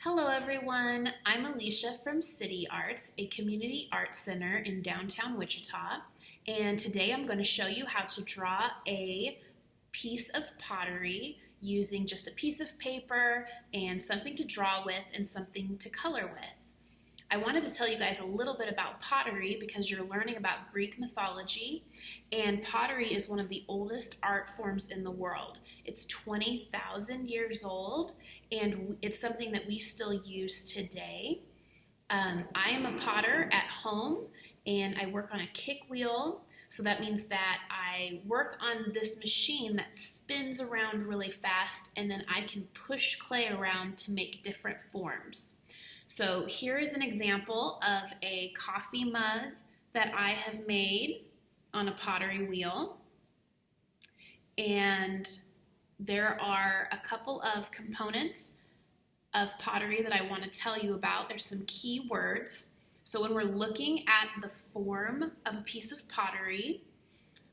Hello everyone, I'm Alisha from CityArts, a community arts center in downtown Wichita, and today I'm going to show you how to draw a piece of pottery using just a piece of paper and something to draw with and something to color with. I wanted to tell you guys a little bit about pottery because you're learning about Greek mythology, and pottery is one of the oldest art forms in the world. It's 20,000 years old, and it's something that we still use today. I am a potter at home, and I work on a kick wheel, so that means that I work on this machine that spins around really fast, and then I can push clay around to make different forms. So here is an example of a coffee mug that I have made on a pottery wheel. And there are a couple of components of pottery that I want to tell you about. There's some key words. So when we're looking at the form of a piece of pottery,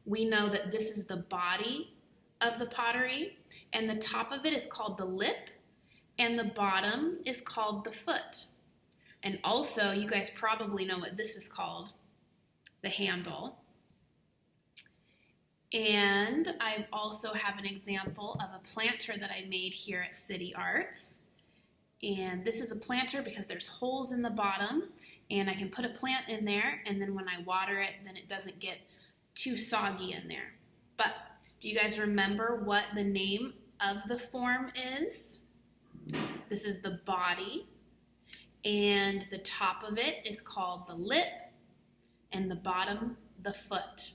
we know that this is the body of the pottery, and the top of it is called the lip, and the bottom is called the foot. And also, you guys probably know what this is called, the handle. And I also have an example of a planter that I made here at CityArts. And this is a planter because there's holes in the bottom, and I can put a plant in there, and then when I water it, then it doesn't get too soggy in there. But do you guys remember what the name of the form is? This is the body, and the top of it is called the lip, and the bottom, the foot.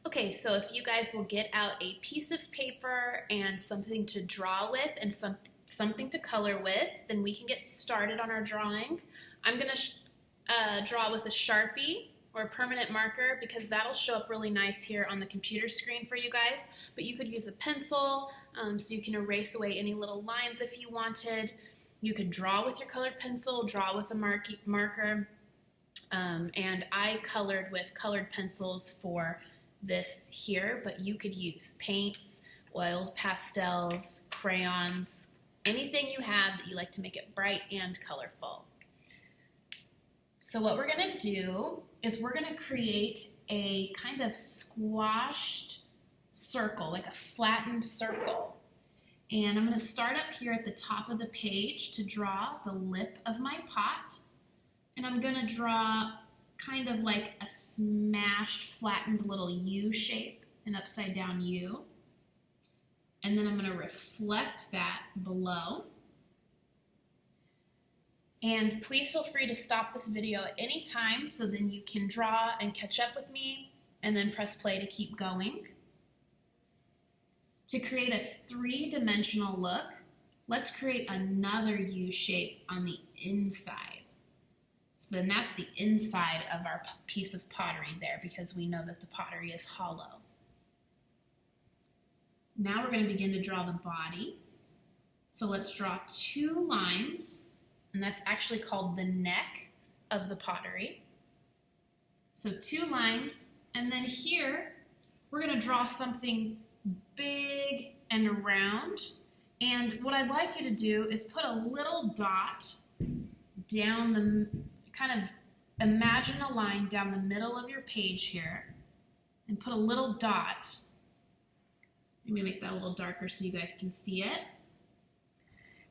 Okay, so if you guys will get out a piece of paper and something to draw with and something to color with, then we can get started on our drawing. I'm going to draw with a Sharpie or a permanent marker because that'll show up really nice here on the computer screen for you guys, but you could use a pencil so you can erase away any little lines if you wanted. You could draw with your colored pencil, draw with a marker, and I colored with colored pencils for this here, but you could use paints, oils, pastels, crayons, anything you have that you like to make it bright and colorful. So what we're going to do is we're going to create a kind of squashed circle, like a flattened circle. And I'm going to start up here at the top of the page to draw the lip of my pot. And I'm going to draw kind of like a smashed, flattened little U shape, an upside down U. And then I'm going to reflect that below. And please feel free to stop this video at any time so then you can draw and catch up with me and then press play to keep going. To create a three-dimensional look, let's create another U shape on the inside. So then that's the inside of our piece of pottery there because we know that the pottery is hollow. Now we're going to begin to draw the body. So let's draw two lines, and that's actually called the neck of the pottery. So two lines, and then here we're going to draw something big and round. And what I'd like you to do is put a little dot down the, kind of imagine a line down the middle of your page here, and put a little dot. Maybe make that a little darker so you guys can see it.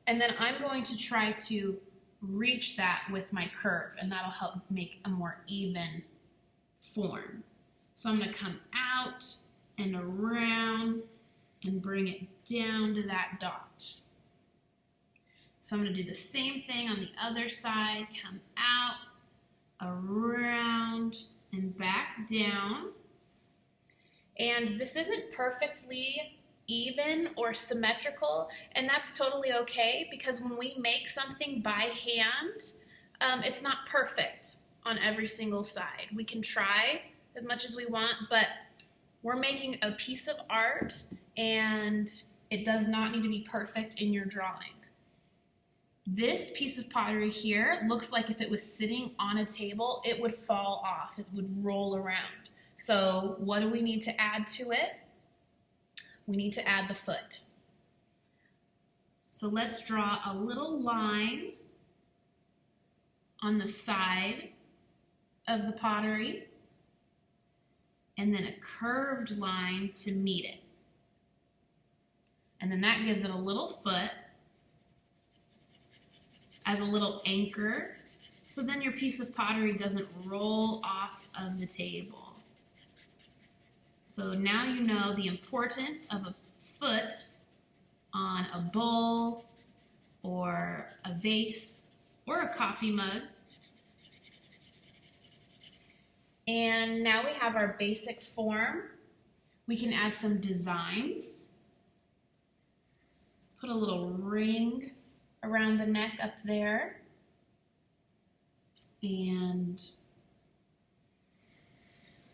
And then I'm going to try to reach that with my curve, and that'll help make a more even form. So I'm going to come out and around and bring it down to that dot. So I'm going to do the same thing on the other side, come out, around, and back down. And this isn't perfectly even or symmetrical, and that's totally okay because when we make something by hand, it's not perfect on every single side. We can try as much as we want, but we're making a piece of art and it does not need to be perfect in your drawing. This piece of pottery here looks like if it was sitting on a table, it would fall off, it would roll around. So what do we need to add to it? We need to add the foot. So let's draw a little line on the side of the pottery and then a curved line to meet it. And then that gives it a little foot as a little anchor, so then your piece of pottery doesn't roll off of the table. So now you know the importance of a foot on a bowl or a vase or a coffee mug. And now we have our basic form. We can add some designs. Put a little ring around the neck up there. And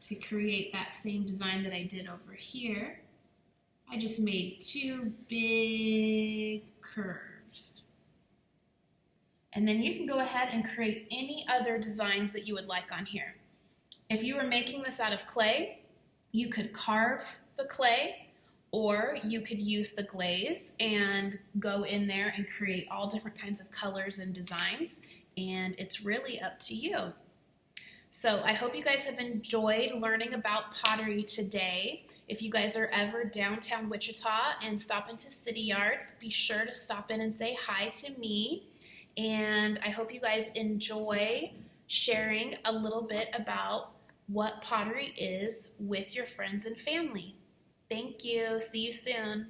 to create that same design that I did over here, I just made two big curves. And then you can go ahead and create any other designs that you would like on here. If you were making this out of clay, you could carve the clay, or you could use the glaze and go in there and create all different kinds of colors and designs, and it's really up to you. So I hope you guys have enjoyed learning about pottery today. If you guys are ever downtown Wichita and stop into CityArts, be sure to stop in and say hi to me. And I hope you guys enjoy sharing a little bit about what pottery is with your friends and family. Thank you. See you soon.